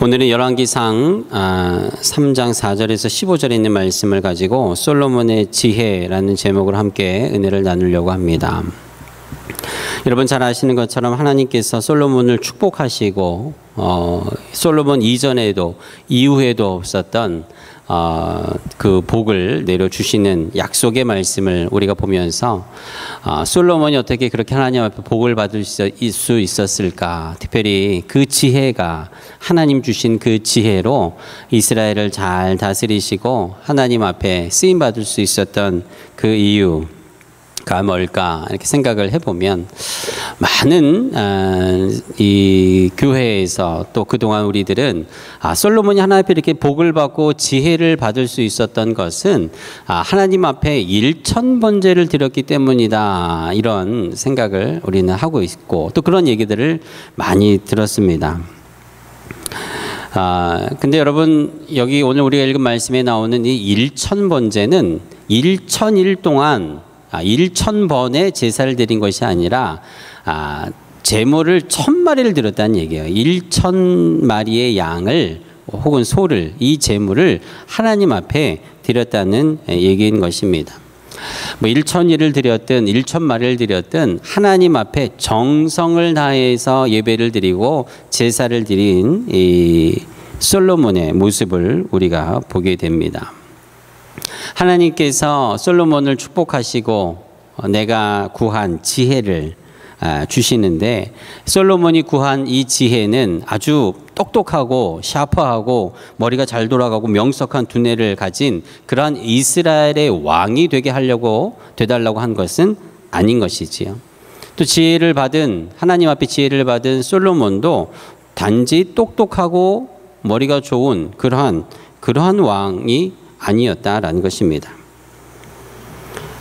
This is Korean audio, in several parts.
오늘은 열왕기상 3장 4절에서 15절에 있는 말씀을 가지고 솔로몬의 지혜라는 제목으로 함께 은혜를 나누려고 합니다. 여러분 잘 아시는 것처럼 하나님께서 솔로몬을 축복하시고 솔로몬 이전에도 이후에도 없었던 그 복을 내려주시는 약속의 말씀을 우리가 보면서 솔로몬이 어떻게 그렇게 하나님 앞에 복을 받을 수 있었을까? 특별히 그 지혜가 하나님 주신 그 지혜로 이스라엘을 잘 다스리시고 하나님 앞에 쓰임 받을 수 있었던 그 이유가 뭘까? 이렇게 생각을 해보면 많은 이 교회에서 또 그동안 우리들은 솔로몬이 하나님 앞에 이렇게 복을 받고 지혜를 받을 수 있었던 것은 하나님 앞에 일천번제를 드렸기 때문이다, 이런 생각을 우리는 하고 있고 또 그런 얘기들을 많이 들었습니다. 근데 여러분, 여기 오늘 우리가 읽은 말씀에 나오는 이 일천번제는 1000일 동안 1000번의 제사를 드린 것이 아니라 제물을 1000마리를 드렸다는 얘기예요. 1000마리의 양을 혹은 소를, 이 제물을 하나님 앞에 드렸다는 얘기인 것입니다. 1000일을 드렸든 1000마리를 드렸든 하나님 앞에 정성을 다해서 예배를 드리고 제사를 드린 이 솔로몬의 모습을 우리가 보게 됩니다. 하나님께서 솔로몬을 축복하시고 내가 구한 지혜를 주시는데, 솔로몬이 구한 이 지혜는 아주 똑똑하고 샤프하고 머리가 잘 돌아가고 명석한 두뇌를 가진 그러한 이스라엘의 왕이 되달라고 한 것은 아닌 것이지요. 또 지혜를 받은, 하나님 앞에 지혜를 받은 솔로몬도 단지 똑똑하고 머리가 좋은 그러한 왕이 아니었다라는 것입니다.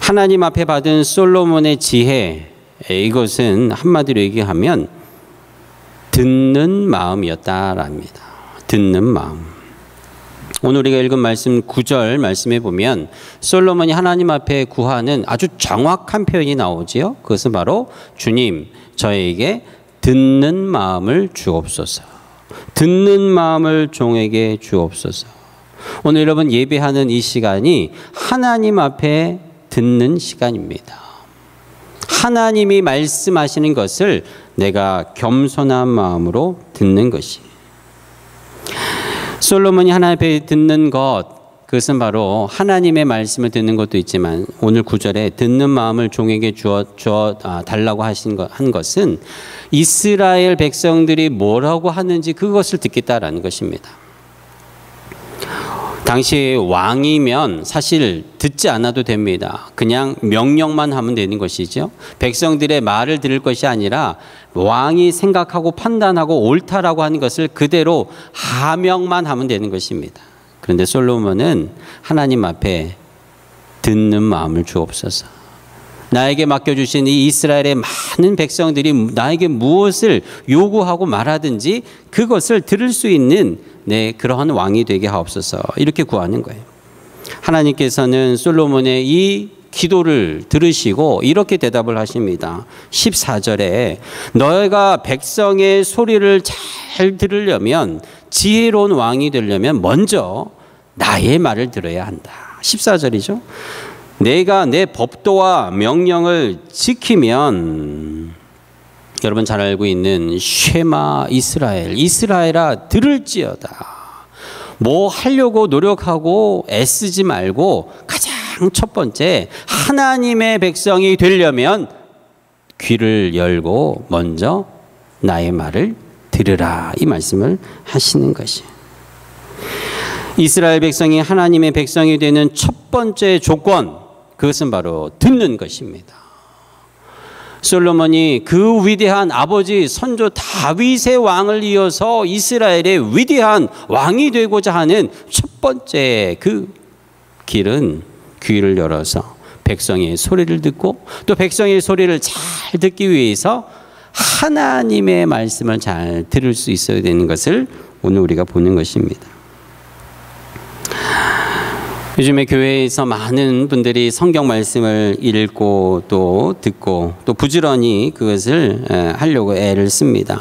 하나님 앞에 받은 솔로몬의 지혜, 이것은 한마디로 얘기하면 듣는 마음이었다랍니다. 듣는 마음. 오늘 우리가 읽은 말씀 9절 말씀에 보면 솔로몬이 하나님 앞에 구하는 아주 정확한 표현이 나오지요. 그것은 바로 주님, 저에게 듣는 마음을 주옵소서. 듣는 마음을 종에게 주옵소서. 오늘 여러분 예배하는 이 시간이 하나님 앞에 듣는 시간입니다. 하나님이 말씀하시는 것을 내가 겸손한 마음으로 듣는 것이. 솔로몬이 하나님 앞에 듣는 것, 그것은 바로 하나님의 말씀을 듣는 것도 있지만 오늘 9절에 듣는 마음을 종에게 주어 달라고 한 것은 이스라엘 백성들이 뭐라고 하는지 그것을 듣겠다라는 것입니다. 당시 왕이면 사실 듣지 않아도 됩니다. 그냥 명령만 하면 되는 것이죠. 백성들의 말을 들을 것이 아니라 왕이 생각하고 판단하고 옳다라고 하는 것을 그대로 하명만 하면 되는 것입니다. 그런데 솔로몬은 하나님 앞에 듣는 마음을 주옵소서. 나에게 맡겨주신 이 이스라엘의 많은 백성들이 나에게 무엇을 요구하고 말하든지 그것을 들을 수 있는 그러한 왕이 되게 하옵소서, 이렇게 구하는 거예요. 하나님께서는 솔로몬의 이 기도를 들으시고 이렇게 대답을 하십니다. 14절에 너희가 백성의 소리를 잘 들으려면, 지혜로운 왕이 되려면 먼저 나의 말을 들어야 한다. 14절이죠. 내가 내 법도와 명령을 지키면, 여러분 잘 알고 있는 쉐마 이스라엘, 이스라엘아 들을지어다. 뭐 하려고 노력하고 애쓰지 말고 가장 첫 번째, 하나님의 백성이 되려면 귀를 열고 먼저 나의 말을 들으라, 이 말씀을 하시는 것이. 이스라엘 백성이 하나님의 백성이 되는 첫 번째 조건, 그것은 바로 듣는 것입니다. 솔로몬이 그 위대한 아버지 선조 다윗의 왕을 이어서 이스라엘의 위대한 왕이 되고자 하는 첫 번째 그 길은 귀를 열어서 백성의 소리를 듣고, 또 백성의 소리를 잘 듣기 위해서 하나님의 말씀을 잘 들을 수 있어야 되는 것을 오늘 우리가 보는 것입니다. 요즘에 교회에서 많은 분들이 성경 말씀을 읽고 또 듣고 또 부지런히 그것을 하려고 애를 씁니다.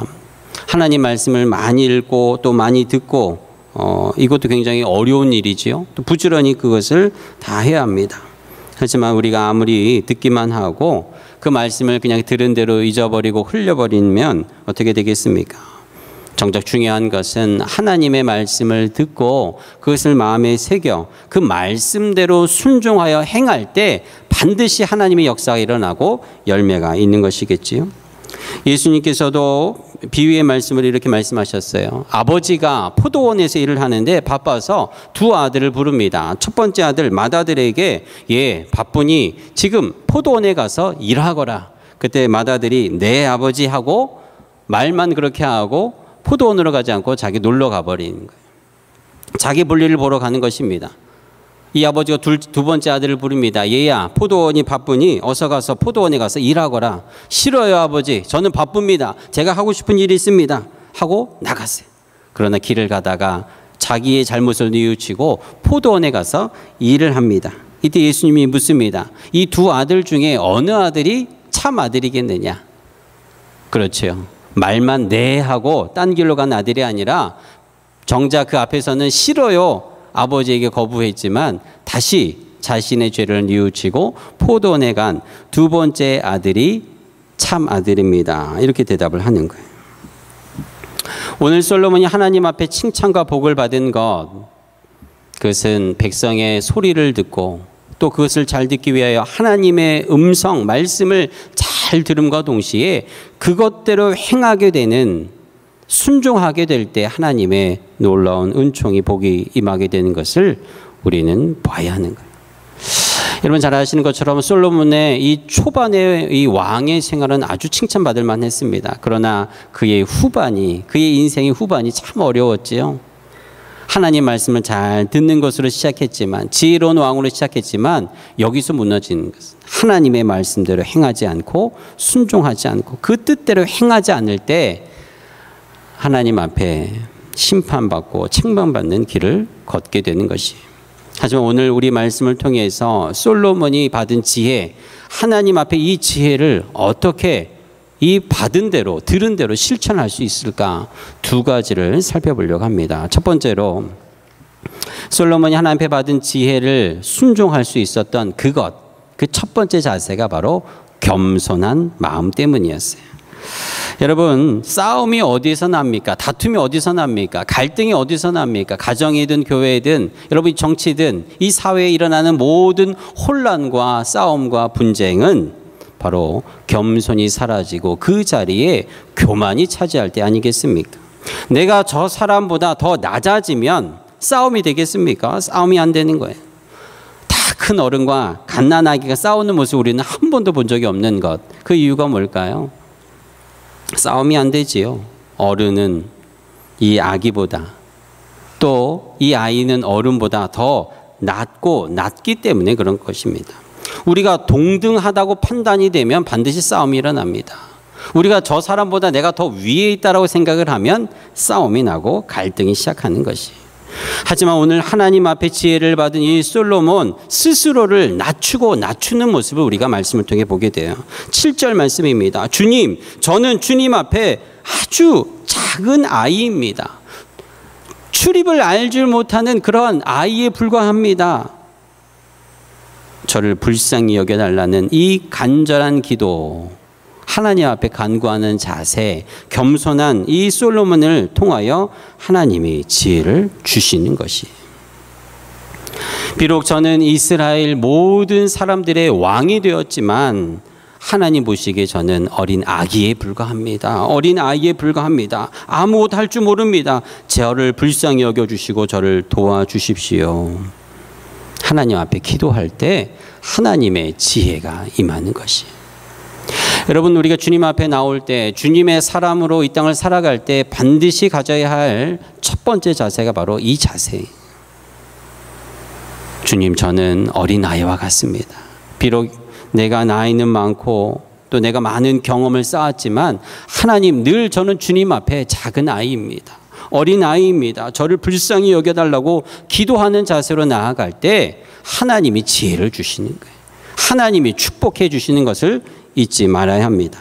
하나님 말씀을 많이 읽고 또 많이 듣고 이것도 굉장히 어려운 일이지요. 또 부지런히 그것을 다 해야 합니다. 하지만 우리가 아무리 듣기만 하고 그 말씀을 그냥 들은 대로 잊어버리고 흘려버리면 어떻게 되겠습니까? 정작 중요한 것은 하나님의 말씀을 듣고 그것을 마음에 새겨 그 말씀대로 순종하여 행할 때 반드시 하나님의 역사가 일어나고 열매가 있는 것이겠지요. 예수님께서도 비유의 말씀을 이렇게 말씀하셨어요. 아버지가 포도원에서 일을 하는데 바빠서 두 아들을 부릅니다. 첫 번째 아들 맏아들에게 바쁘니 지금 포도원에 가서 일하거라. 그때 맏아들이 네 아버지 하고 말만 그렇게 하고 포도원으로 가지 않고 자기 놀러 가버리는 거예요. 자기 볼일을 보러 가는 것입니다. 이 아버지가 두 번째 아들을 부릅니다. 얘야, 포도원이 바쁘니 어서 가서 포도원에 가서 일하거라. 싫어요, 아버지. 저는 바쁩니다. 제가 하고 싶은 일이 있습니다. 하고 나갔어요. 그러나 길을 가다가 자기의 잘못을 뉘우치고 포도원에 가서 일을 합니다. 이때 예수님이 묻습니다. 이 두 아들 중에 어느 아들이 참 아들이겠느냐? 그렇죠. 말만 네 하고 딴 길로 간 아들이 아니라 정작 그 앞에서는 싫어요. 아버지에게 거부했지만 다시 자신의 죄를 뉘우치고 포도원에 간 두 번째 아들이 참 아들입니다. 이렇게 대답을 하는 거예요. 오늘 솔로몬이 하나님 앞에 칭찬과 복을 받은 그것은 백성의 소리를 듣고 또 그것을 잘 듣기 위하여 하나님의 음성, 말씀을 잘 들음과 동시에 그것대로 행하게 되는 순종하게 될 때 하나님의 놀라운 은총이 복이 임하게 되는 것을 우리는 봐야 하는 거예요. 여러분 잘 아시는 것처럼 솔로몬의 이 초반의 이 왕의 생활은 아주 칭찬받을 만했습니다. 그러나 그의 인생의 후반이 참 어려웠지요. 하나님 말씀을 잘 듣는 것으로 시작했지만 지혜로운 왕으로 시작했지만 여기서 무너지는 것은 하나님의 말씀대로 행하지 않고 순종하지 않고 그 뜻대로 행하지 않을 때 하나님 앞에 심판받고 책망받는 길을 걷게 되는 것이에요. 하지만 오늘 우리 말씀을 통해서 솔로몬이 받은 지혜, 하나님 앞에 이 지혜를 어떻게 이 받은 대로 들은 대로 실천할 수 있을까 두 가지를 살펴보려고 합니다. 첫 번째로 솔로몬이 하나님 앞에 받은 지혜를 순종할 수 있었던 그 첫 번째 자세가 바로 겸손한 마음 때문이었어요. 여러분 싸움이 어디서 납니까? 다툼이 어디서 납니까? 갈등이 어디서 납니까? 가정이든 교회든 여러분 정치든 이 사회에 일어나는 모든 혼란과 싸움과 분쟁은 바로 겸손이 사라지고 그 자리에 교만이 차지할 때 아니겠습니까? 내가 저 사람보다 더 낮아지면 싸움이 되겠습니까? 싸움이 안 되는 거예요. 다 큰 어른과 갓난아기가 싸우는 모습 우리는 한 번도 본 적이 없는 것. 그 이유가 뭘까요? 싸움이 안 되지요. 어른은 이 아기보다 또 이 아이는 어른보다 더 낮기 때문에 그런 것입니다. 우리가 동등하다고 판단이 되면 반드시 싸움이 일어납니다. 우리가 저 사람보다 내가 더 위에 있다고 생각을 하면 싸움이 나고 갈등이 시작하는 것이. 하지만 오늘 하나님 앞에 지혜를 받은 이 솔로몬 스스로를 낮추는 모습을 우리가 말씀을 통해 보게 돼요. 7절 말씀입니다. 주님, 저는 주님 앞에 아주 작은 아이입니다. 출입을 알지 못하는 그런 아이에 불과합니다. 저를 불쌍히 여겨달라는 이 간절한 기도, 하나님 앞에 간구하는 자세, 겸손한 이 솔로몬을 통하여 하나님이 지혜를 주시는 것이. 비록 저는 이스라엘 모든 사람들의 왕이 되었지만 하나님 보시기에 저는 어린 아기에 불과합니다. 어린 아이에 불과합니다. 아무것도 할 줄 모릅니다. 저를 불쌍히 여겨주시고 저를 도와주십시오. 하나님 앞에 기도할 때 하나님의 지혜가 임하는 것이. 여러분 우리가 주님 앞에 나올 때 주님의 사람으로 이 땅을 살아갈 때 반드시 가져야 할 첫 번째 자세가 바로 이 자세. 주님, 저는 어린아이와 같습니다. 비록 내가 나이는 많고 또 내가 많은 경험을 쌓았지만 하나님, 늘 저는 주님 앞에 작은 아이입니다. 어린아이입니다. 저를 불쌍히 여겨달라고 기도하는 자세로 나아갈 때 하나님이 지혜를 주시는 거예요. 하나님이 축복해 주시는 것을 잊지 말아야 합니다.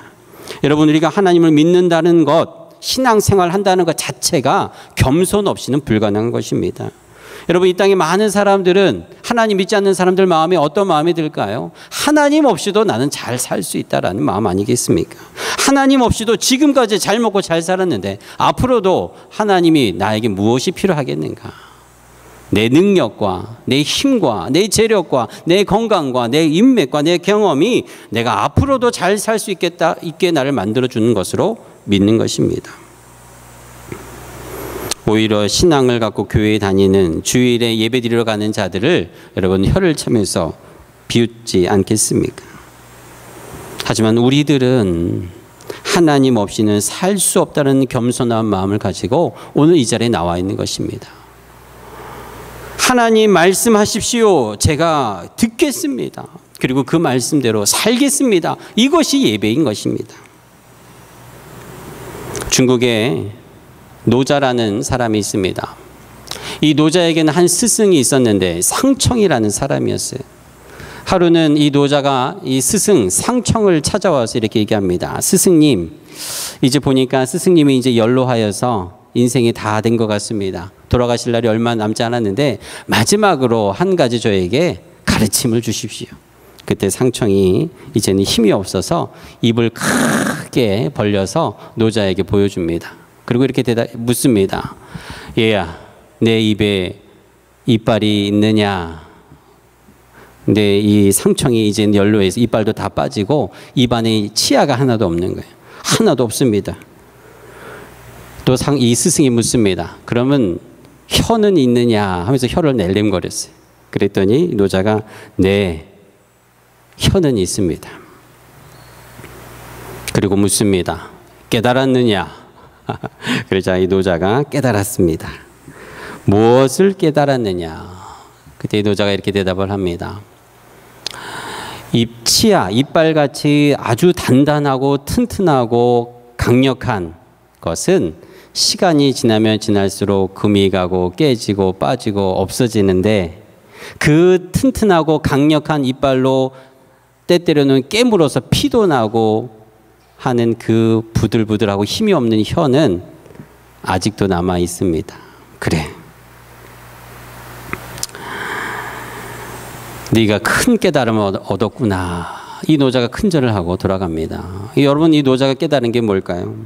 여러분, 우리가 하나님을 믿는다는 것, 신앙생활 한다는 것 자체가 겸손 없이는 불가능한 것입니다. 여러분, 이 땅에 많은 사람들은 하나님 믿지 않는 사람들 마음에 어떤 마음이 들까요? 하나님 없이도 나는 잘 살 수 있다라는 마음 아니겠습니까? 하나님 없이도 지금까지 잘 먹고 잘 살았는데 앞으로도 하나님이 나에게 무엇이 필요하겠는가? 내 능력과 내 힘과 내 재력과 내 건강과 내 인맥과 내 경험이 내가 앞으로도 잘 살 수 있게 나를 만들어주는 것으로 믿는 것입니다. 오히려 신앙을 갖고 교회에 다니는 주일에 예배드리러 가는 자들을 여러분 혀를 차면서 비웃지 않겠습니까? 하지만 우리들은 하나님 없이는 살 수 없다는 겸손한 마음을 가지고 오늘 이 자리에 나와 있는 것입니다. 하나님 말씀하십시오. 제가 듣겠습니다. 그리고 그 말씀대로 살겠습니다. 이것이 예배인 것입니다. 중국에 노자라는 사람이 있습니다. 이 노자에게는 한 스승이 있었는데 상청이라는 사람이었어요. 하루는 이 노자가 이 스승 상청을 찾아와서 이렇게 얘기합니다. 스승님, 이제 보니까 스승님이 이제 연로하여서 인생이 다 된 것 같습니다. 돌아가실 날이 얼마 남지 않았는데 마지막으로 한 가지 저에게 가르침을 주십시오. 그때 상청이 이제는 힘이 없어서 입을 크게 벌려서 노자에게 보여줍니다. 그리고 이렇게 묻습니다. 얘야, 내 입에 이빨이 있느냐? 근데 이 상청이 이제 연로해서 이빨도 다 빠지고 입안에 치아가 하나도 없는 거예요. 하나도 없습니다. 또 이 스승이 묻습니다. 그러면 혀는 있느냐 하면서 혀를 낼름거렸어요. 그랬더니 노자가 네, 혀는 있습니다. 그리고 묻습니다. 깨달았느냐? 그러자 이 노자가 깨달았습니다. 무엇을 깨달았느냐? 그때 이 노자가 이렇게 대답을 합니다. 치아, 이빨같이 아주 단단하고 튼튼하고 강력한 것은 시간이 지나면 지날수록 금이 가고 깨지고 빠지고 없어지는데 그 튼튼하고 강력한 이빨로 때때로는 깨물어서 피도 나고 하는 그 부들부들하고 힘이 없는 혀는 아직도 남아 있습니다. 그래. 네가 큰 깨달음을 얻었구나. 이 노자가 큰절을 하고 돌아갑니다. 여러분, 이 노자가 깨달은 게 뭘까요?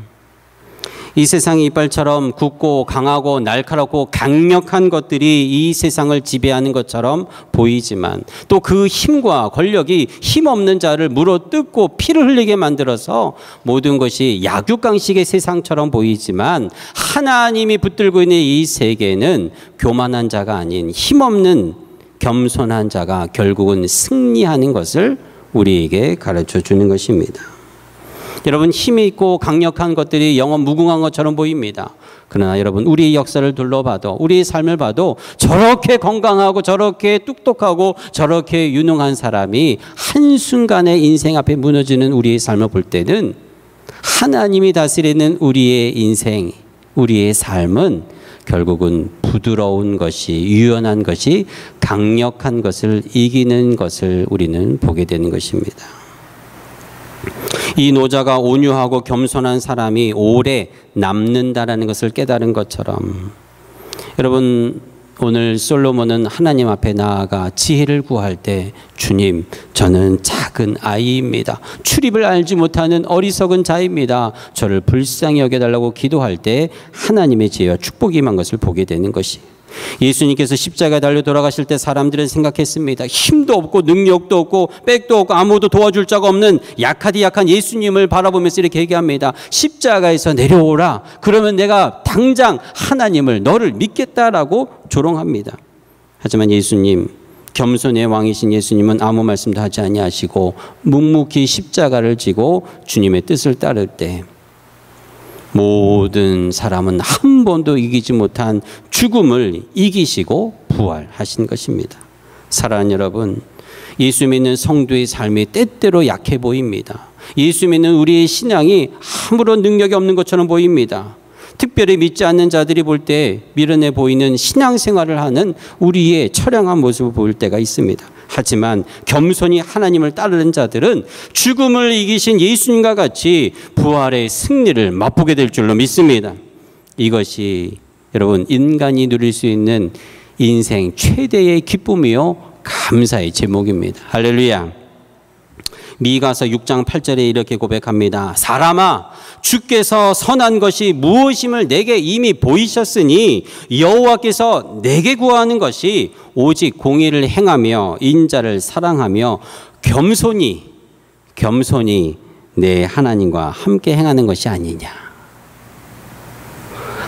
이 세상의 이빨처럼 굳고 강하고 날카롭고 강력한 것들이 이 세상을 지배하는 것처럼 보이지만 또 그 힘과 권력이 힘없는 자를 물어뜯고 피를 흘리게 만들어서 모든 것이 약육강식의 세상처럼 보이지만 하나님이 붙들고 있는 이 세계는 교만한 자가 아닌 힘없는 겸손한 자가 결국은 승리하는 것을 우리에게 가르쳐 주는 것입니다. 여러분, 힘이 있고 강력한 것들이 영원 무궁한 것처럼 보입니다. 그러나 여러분, 우리의 역사를 둘러봐도 우리의 삶을 봐도 저렇게 건강하고 저렇게 똑똑하고 저렇게 유능한 사람이 한순간에 인생 앞에 무너지는 우리의 삶을 볼 때는 하나님이 다스리는 우리의 인생, 우리의 삶은 결국은 부드러운 것이, 유연한 것이, 강력한 것을 이기는 것을 우리는 보게 되는 것입니다. 이 노자가 온유하고 겸손한 사람이 오래 남는다라는 것을 깨달은 것처럼 여러분, 오늘 솔로몬은 하나님 앞에 나아가 지혜를 구할 때 주님, 저는 작은 아이입니다. 출입을 알지 못하는 어리석은 자입니다. 저를 불쌍히 여겨달라고 기도할 때 하나님의 지혜와 축복이 임한 것을 보게 되는 것이, 예수님께서 십자가에 달려 돌아가실 때 사람들은 생각했습니다. 힘도 없고 능력도 없고 백도 없고 아무도 도와줄 자가 없는 약하디 약한 예수님을 바라보면서 이렇게 얘기합니다. 십자가에서 내려오라. 그러면 내가 당장 하나님을, 너를 믿겠다라고 조롱합니다. 하지만 예수님, 겸손의 왕이신 예수님은 아무 말씀도 하지 아니하시고 묵묵히 십자가를 지고 주님의 뜻을 따를 때 모든 사람은 한 번도 이기지 못한 죽음을 이기시고 부활하신 것입니다. 사랑하는 여러분, 예수 믿는 성도의 삶이 때때로 약해 보입니다. 예수 믿는 우리의 신앙이 아무런 능력이 없는 것처럼 보입니다. 특별히 믿지 않는 자들이 볼 때 미련해 보이는 신앙생활을 하는 우리의 처량한 모습을 보일 때가 있습니다. 하지만 겸손히 하나님을 따르는 자들은 죽음을 이기신 예수님과 같이 부활의 승리를 맛보게 될 줄로 믿습니다. 이것이 여러분 인간이 누릴 수 있는 인생 최대의 기쁨이요 감사의 제목입니다. 할렐루야. 미가서 6장 8절에 이렇게 고백합니다. 사람아, 주께서 선한 것이 무엇임을 내게 이미 보이셨으니 여호와께서 내게 구하는 것이 오직 공의를 행하며 인자를 사랑하며 겸손히 내 하나님과 함께 행하는 것이 아니냐.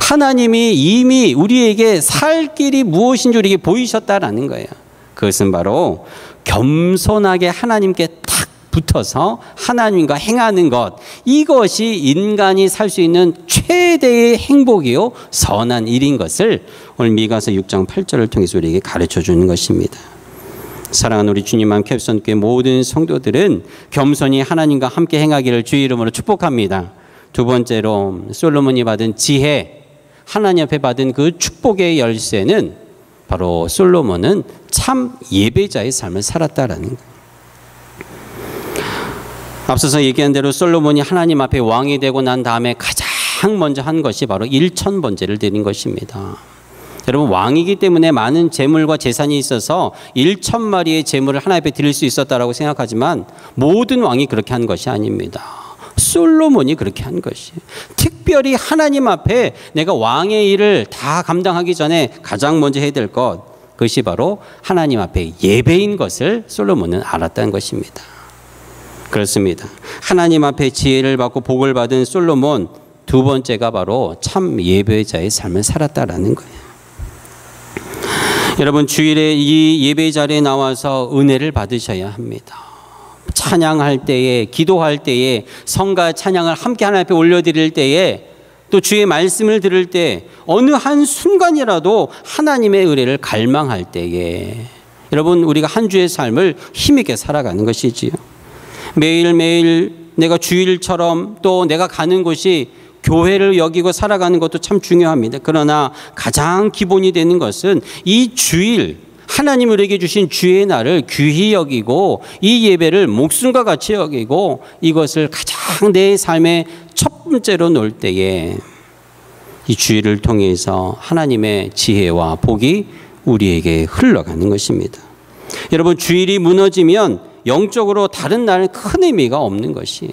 하나님이 이미 우리에게 살 길이 무엇인 줄 우리에게 보이셨다라는 거예요. 그것은 바로 겸손하게 하나님께 탁 붙어서 하나님과 행하는 것, 이것이 인간이 살 수 있는 최대의 행복이요 선한 일인 것을 오늘 미가서 6장 8절을 통해서 우리에게 가르쳐 주는 것입니다. 사랑하는 우리 주님만 캡손교회 모든 성도들은 겸손히 하나님과 함께 행하기를 주의 이름으로 축복합니다. 두 번째로 솔로몬이 받은 지혜, 하나님 앞에 받은 그 축복의 열쇠는 바로 솔로몬은 참 예배자의 삶을 살았다라는 거예요. 앞서서 얘기한 대로 솔로몬이 하나님 앞에 왕이 되고 난 다음에 가장 먼저 한 것이 바로 일천번제를 드린 것입니다. 여러분, 왕이기 때문에 많은 재물과 재산이 있어서 1,000마리의 재물을 하나님 앞에 드릴 수 있었다라고 생각하지만 모든 왕이 그렇게 한 것이 아닙니다. 솔로몬이 그렇게 한 것이, 특별히 하나님 앞에 내가 왕의 일을 다 감당하기 전에 가장 먼저 해야 될 것, 그것이 바로 하나님 앞에 예배인 것을 솔로몬은 알았다는 것입니다. 그렇습니다. 하나님 앞에 지혜를 받고 복을 받은 솔로몬, 두 번째가 바로 참 예배자의 삶을 살았다라는 거예요. 여러분, 주일에 이 예배 자리에 나와서 은혜를 받으셔야 합니다. 찬양할 때에, 기도할 때에, 성가 찬양을 함께 하나님 앞에 올려드릴 때에, 또 주의 말씀을 들을 때 어느 한 순간이라도 하나님의 은혜를 갈망할 때에 여러분, 우리가 한 주의 삶을 힘있게 살아가는 것이지요. 매일매일 내가 주일처럼 또 내가 가는 곳이 교회를 여기고 살아가는 것도 참 중요합니다. 그러나 가장 기본이 되는 것은 이 주일, 하나님 우리에게 주신 주의 날을 귀히 여기고 이 예배를 목숨과 같이 여기고 이것을 가장 내 삶의 첫 번째로 놓을 때에 이 주일을 통해서 하나님의 지혜와 복이 우리에게 흘러가는 것입니다. 여러분, 주일이 무너지면 영적으로 다른 날은 큰 의미가 없는 것이에요.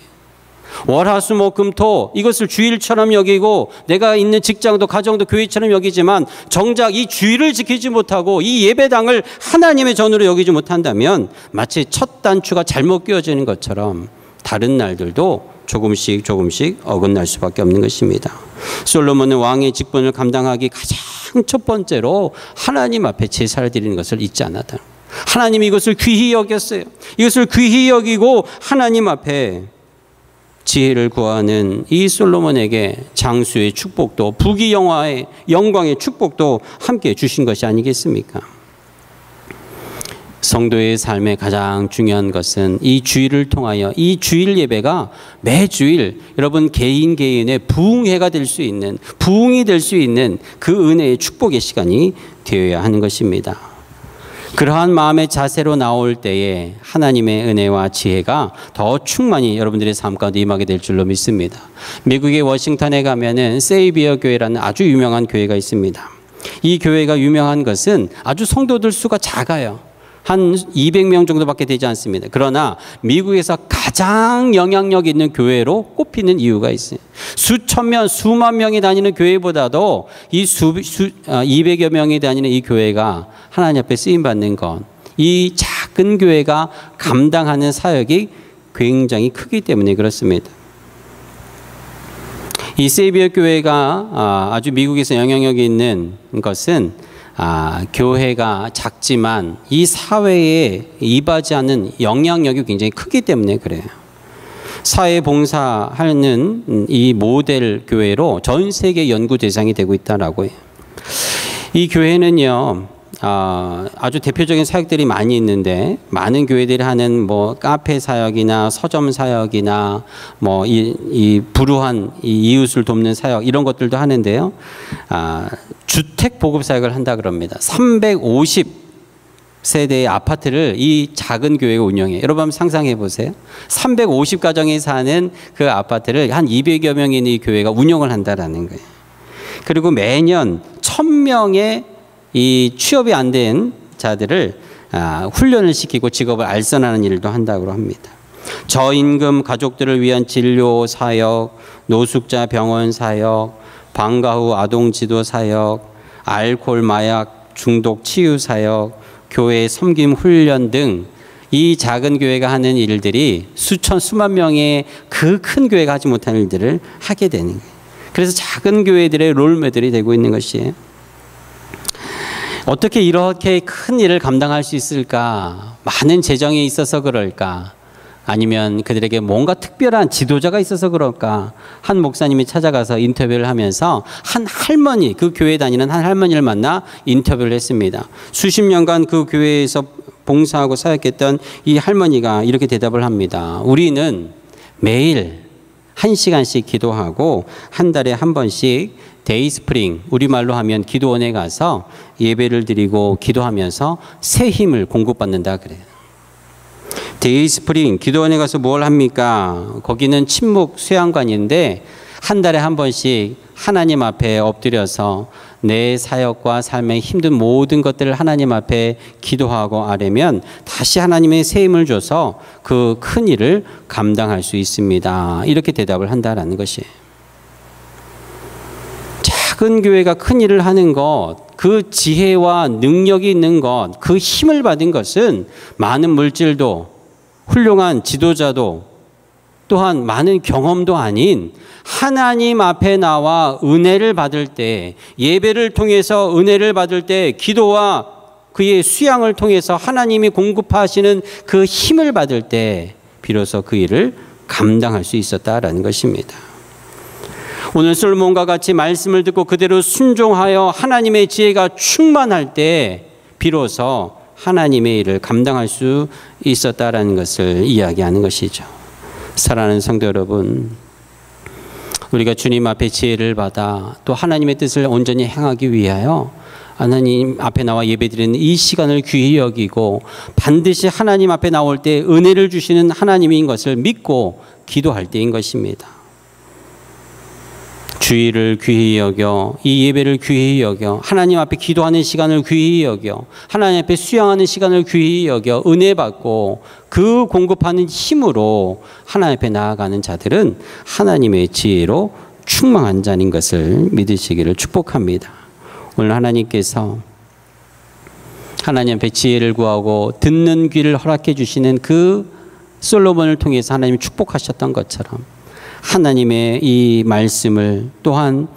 월화수목금토 이것을 주일처럼 여기고 내가 있는 직장도 가정도 교회처럼 여기지만 정작 이 주일을 지키지 못하고 이 예배당을 하나님의 전으로 여기지 못한다면 마치 첫 단추가 잘못 끼워지는 것처럼 다른 날들도 조금씩 어긋날 수밖에 없는 것입니다. 솔로몬은 왕의 직분을 감당하기 가장 첫 번째로 하나님 앞에 제사를 드리는 것을 잊지 않았다. 하나님이 이것을 귀히 여겼어요. 이것을 귀히 여기고 하나님 앞에 지혜를 구하는 이 솔로몬에게 장수의 축복도, 부귀영화의 영광의 축복도 함께 주신 것이 아니겠습니까? 성도의 삶의 가장 중요한 것은 이 주일을 통하여 이 주일 예배가 매주일 여러분 개인의 부흥회가 될 수 있는, 부흥이 될 수 있는 그 은혜의 축복의 시간이 되어야 하는 것입니다. 그러한 마음의 자세로 나올 때에 하나님의 은혜와 지혜가 더 충만히 여러분들의 삶 가운데 임하게 될 줄로 믿습니다. 미국의 워싱턴에 가면은 세이비어 교회라는 아주 유명한 교회가 있습니다. 이 교회가 유명한 것은 아주 성도들 수가 작아요. 한 200명 정도밖에 되지 않습니다. 그러나 미국에서 가장 영향력 있는 교회로 꼽히는 이유가 있어요. 수천 명, 수만 명이 다니는 교회보다도 이 200여 명이 다니는 이 교회가 하나님 앞에 쓰임받는 것, 이 작은 교회가 감당하는 사역이 굉장히 크기 때문에 그렇습니다. 이 세이비어 교회가 아주 미국에서 영향력이 있는 것은 교회가 작지만 이 사회에 이바지하는 영향력이 굉장히 크기 때문에 그래요. 사회봉사하는 이 모델 교회로 전 세계 연구 대상이 되고 있다라고 해요. 이 교회는요, 아주 대표적인 사역들이 많이 있는데 많은 교회들이 하는 뭐 카페 사역이나 서점 사역이나 뭐 이 불우한 이 이웃을 돕는 사역 이런 것들도 하는데요. 주택 보급 사역을 한다 그럽니다. 350세대의 아파트를 이 작은 교회가 운영해요. 여러분 한번 상상해 보세요. 350가정이 사는 그 아파트를 한 200여 명이 있는 이 교회가 운영을 한다라는 거예요. 그리고 매년 1000명의 이 취업이 안 된 자들을 훈련을 시키고 직업을 알선하는 일도 한다고 합니다. 저임금 가족들을 위한 진료 사역, 노숙자 병원 사역, 방과 후 아동 지도 사역, 알코올 마약 중독 치유 사역, 교회 섬김 훈련 등 이 작은 교회가 하는 일들이 수만 명의 그 큰 교회가 하지 못하는 일들을 하게 되는 거예요. 그래서 작은 교회들의 롤모델이 되고 있는 것이에요. 어떻게 이렇게 큰 일을 감당할 수 있을까? 많은 재정이 있어서 그럴까? 아니면 그들에게 뭔가 특별한 지도자가 있어서 그럴까? 한 목사님이 찾아가서 인터뷰를 하면서 한 할머니, 그 교회 다니는 한 할머니를 만나 인터뷰를 했습니다. 수십 년간 그 교회에서 봉사하고 사역했던 이 할머니가 이렇게 대답을 합니다. 우리는 매일 1시간씩 기도하고 한 달에 한 번씩 데이스프링, 우리말로 하면 기도원에 가서 예배를 드리고 기도하면서 새 힘을 공급받는다 그래요. 데이스프링, 기도원에 가서 뭘 합니까? 거기는 침묵 수양관인데 한 달에 한 번씩 하나님 앞에 엎드려서 내 사역과 삶의 힘든 모든 것들을 하나님 앞에 기도하고 아뢰면 다시 하나님의 새 힘을 줘서 그 큰 일을 감당할 수 있습니다. 이렇게 대답을 한다라는 것이에요. 작은 교회가 큰 일을 하는 것, 그 지혜와 능력이 있는 것, 그 힘을 받은 것은 많은 물질도 훌륭한 지도자도 또한 많은 경험도 아닌 하나님 앞에 나와 은혜를 받을 때, 예배를 통해서 은혜를 받을 때, 기도와 그의 수양을 통해서 하나님이 공급하시는 그 힘을 받을 때 비로소 그 일을 감당할 수 있었다라는 것입니다. 오늘 솔로몬과 같이 말씀을 듣고 그대로 순종하여 하나님의 지혜가 충만할 때 비로소 하나님의 일을 감당할 수 있었다라는 것을 이야기하는 것이죠. 사랑하는 성도 여러분, 우리가 주님 앞에 지혜를 받아 또 하나님의 뜻을 온전히 행하기 위하여 하나님 앞에 나와 예배드리는 이 시간을 귀히 여기고 반드시 하나님 앞에 나올 때 은혜를 주시는 하나님인 것을 믿고 기도할 때인 것입니다. 주의를 귀히 여겨, 이 예배를 귀히 여겨, 하나님 앞에 기도하는 시간을 귀히 여겨, 하나님 앞에 수양하는 시간을 귀히 여겨 은혜 받고 그 공급하는 힘으로 하나님 앞에 나아가는 자들은 하나님의 지혜로 충만한 자인 것을 믿으시기를 축복합니다. 오늘 하나님께서 하나님 앞에 지혜를 구하고 듣는 귀를 허락해 주시는 그 솔로몬을 통해서 하나님이 축복하셨던 것처럼 하나님의 이 말씀을 또한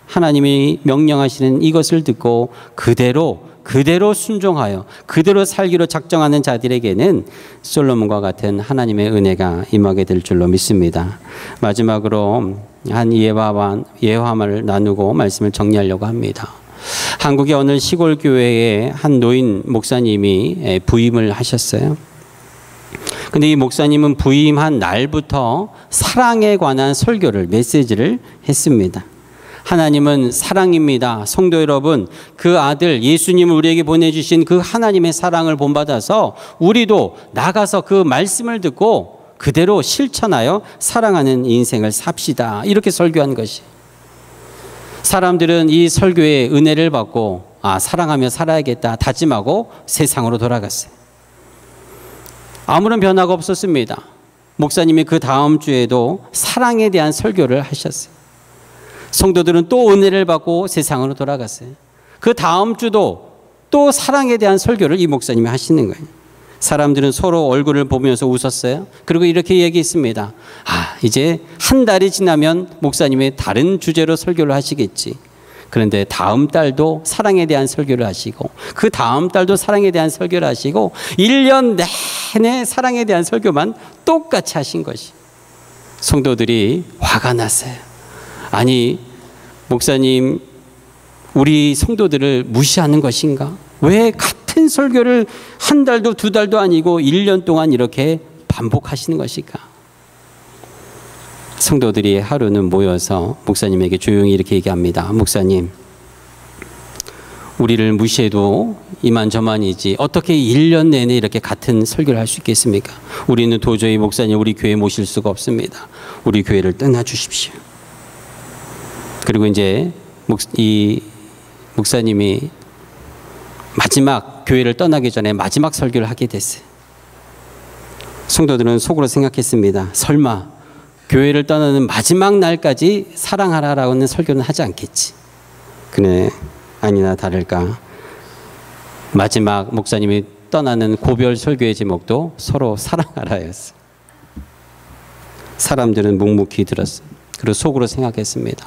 하나님이 명령하시는 이것을 듣고 그대로 순종하여 그대로 살기로 작정하는 자들에게는 솔로몬과 같은 하나님의 은혜가 임하게 될 줄로 믿습니다. 마지막으로 한 예화를 나누고 말씀을 정리하려고 합니다. 한국의 어느 시골 교회에 한 노인 목사님이 부임을 하셨어요. 근데 이 목사님은 부임한 날부터 사랑에 관한 설교를, 메시지를 했습니다. 하나님은 사랑입니다. 성도 여러분, 그 아들 예수님을 우리에게 보내주신 그 하나님의 사랑을 본받아서 우리도 나가서 그 말씀을 듣고 그대로 실천하여 사랑하는 인생을 삽시다. 이렇게 설교한 것이. 사람들은 이 설교에 은혜를 받고 사랑하며 살아야겠다 다짐하고 세상으로 돌아갔어요. 아무런 변화가 없었습니다. 목사님이 그 다음 주에도 사랑에 대한 설교를 하셨어요. 성도들은 또 은혜를 받고 세상으로 돌아갔어요. 그 다음 주도 또 사랑에 대한 설교를 이 목사님이 하시는 거예요. 사람들은 서로 얼굴을 보면서 웃었어요. 그리고 이렇게 얘기했습니다. 이제 한 달이 지나면 목사님이 다른 주제로 설교를 하시겠지. 그런데 다음 달도 사랑에 대한 설교를 하시고 그 다음 달도 사랑에 대한 설교를 하시고 1년 내내 사랑에 대한 설교만 똑같이 하신 것이. 성도들이 화가 났어요. 아니 목사님 우리 성도들을 무시하는 것인가? 왜 같은 설교를 한 달도 두 달도 아니고 1년 동안 이렇게 반복하시는 것일까? 성도들이 하루는 모여서 목사님에게 조용히 이렇게 얘기합니다. 목사님, 우리를 무시해도 이만저만이지 어떻게 1년 내내 이렇게 같은 설교를 할 수 있겠습니까? 우리는 도저히 목사님 우리 교회 모실 수가 없습니다. 우리 교회를 떠나 주십시오. 그리고 이제 이 목사님이 마지막 교회를 떠나기 전에 마지막 설교를 하게 됐어요. 성도들은 속으로 생각했습니다. 설마 교회를 떠나는 마지막 날까지 사랑하라라는 설교는 하지 않겠지. 그래, 아니나 다를까 마지막 목사님이 떠나는 고별 설교의 제목도 서로 사랑하라였어요. 사람들은 묵묵히 들었어요. 그리고 속으로 생각했습니다.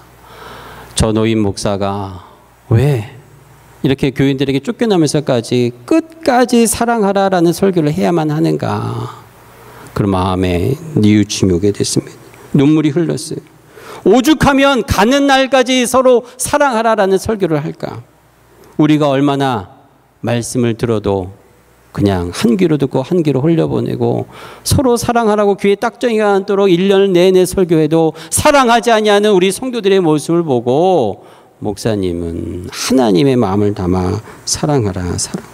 저 노인 목사가 왜 이렇게 교인들에게 쫓겨나면서까지 끝까지 사랑하라라는 설교를 해야만 하는가. 그런 마음에 뉘우침이 오게 됐습니다. 눈물이 흘렀어요. 오죽하면 가는 날까지 서로 사랑하라라는 설교를 할까. 우리가 얼마나 말씀을 들어도 그냥 한 귀로 듣고 한 귀로 흘려보내고 서로 사랑하라고 귀에 딱정이가 않도록 1년 내내 설교해도 사랑하지 아니하는 우리 성도들의 모습을 보고 목사님은 하나님의 마음을 담아 사랑하라 사랑.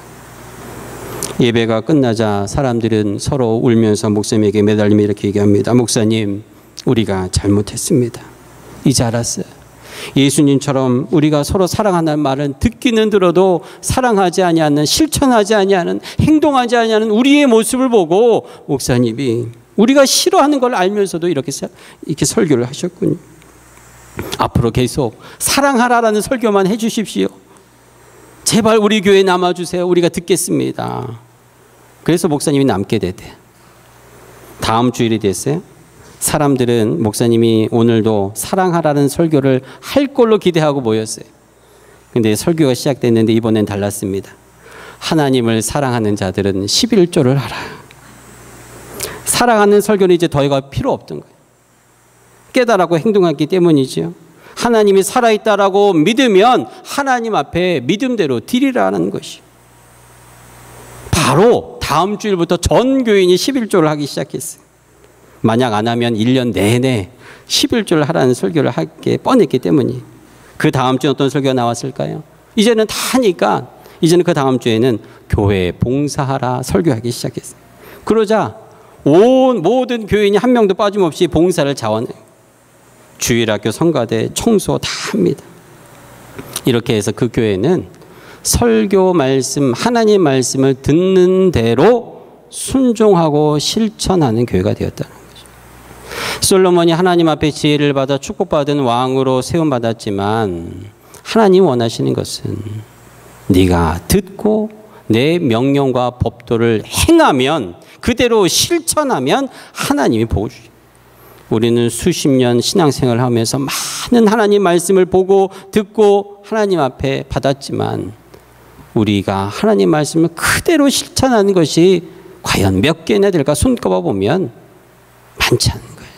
예배가 끝나자 사람들은 서로 울면서 목사님에게 매달리며 이렇게 얘기합니다. 목사님, 우리가 잘못했습니다. 이제 알았어요. 예수님처럼 우리가 서로 사랑한다는 말은 듣기는 들어도 사랑하지 아니하는, 실천하지 아니하는, 행동하지 아니하는 우리의 모습을 보고 목사님이 우리가 싫어하는 걸 알면서도 이렇게 설교를 하셨군요. 앞으로 계속 사랑하라라는 설교만 해주십시오. 제발 우리 교회에 남아주세요. 우리가 듣겠습니다. 그래서 목사님이 남게 됐대요. 다음 주일이 됐어요. 사람들은 목사님이 오늘도 사랑하라는 설교를 할 걸로 기대하고 모였어요. 근데 설교가 시작됐는데 이번엔 달랐습니다. 하나님을 사랑하는 자들은 11조를 하라. 사랑하는 설교는 이제 더 이상 필요 없던 거예요. 깨달았고 행동했기 때문이죠. 하나님이 살아있다라고 믿으면 하나님 앞에 믿음대로 드리라는 것이. 바로 다음 주일부터 전 교인이 11조를 하기 시작했어요. 만약 안 하면 1년 내내 11조를 하라는 설교를 하게 뻔했기 때문이. 그 다음 주에 어떤 설교가 나왔을까요? 이제는 다 하니까 이제는 그 다음 주에는 교회에 봉사하라 설교하기 시작했어요. 그러자 온 모든 교인이 한 명도 빠짐없이 봉사를 자원해요. 주일학교, 성가대, 청소 다 합니다. 이렇게 해서 그 교회는 설교 말씀, 하나님 말씀을 듣는 대로 순종하고 실천하는 교회가 되었다는 거죠. 솔로몬이 하나님 앞에 지혜를 받아 축복받은 왕으로 세움받았지만 하나님 원하시는 것은 네가 듣고 내 명령과 법도를 행하면, 그대로 실천하면 하나님이 복 주십니다. 우리는 수십 년 신앙생활을 하면서 많은 하나님 말씀을 보고 듣고 하나님 앞에 받았지만 우리가 하나님 말씀을 그대로 실천하는 것이 과연 몇 개나 될까 손꼽아 보면 많지 않은 거예요.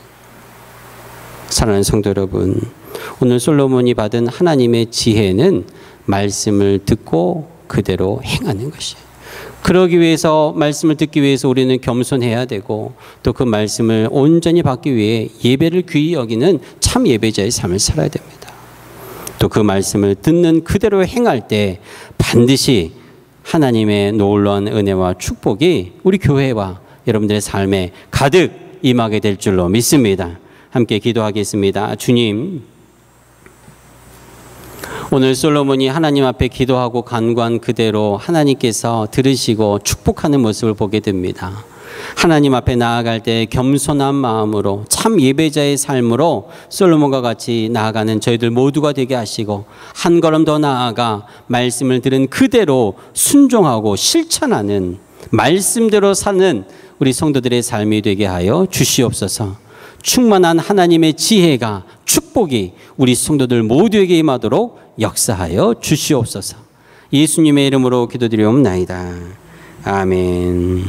사랑하는 성도 여러분, 오늘 솔로몬이 받은 하나님의 지혜는 말씀을 듣고 그대로 행하는 것이에요. 그러기 위해서, 말씀을 듣기 위해서 우리는 겸손해야 되고 또 그 말씀을 온전히 받기 위해 예배를 귀히 여기는 참 예배자의 삶을 살아야 됩니다. 또 그 말씀을 듣는 그대로 행할 때 반드시 하나님의 놀라운 은혜와 축복이 우리 교회와 여러분들의 삶에 가득 임하게 될 줄로 믿습니다. 함께 기도하겠습니다. 주님, 오늘 솔로몬이 하나님 앞에 기도하고 간구한 그대로 하나님께서 들으시고 축복하는 모습을 보게 됩니다. 하나님 앞에 나아갈 때 겸손한 마음으로 참 예배자의 삶으로 솔로몬과 같이 나아가는 저희들 모두가 되게 하시고 한 걸음 더 나아가 말씀을 들은 그대로 순종하고 실천하는, 말씀대로 사는 우리 성도들의 삶이 되게 하여 주시옵소서. 충만한 하나님의 지혜가, 축복이 우리 성도들 모두에게 임하도록 역사하여 주시옵소서. 예수님의 이름으로 기도드리옵나이다. 아멘.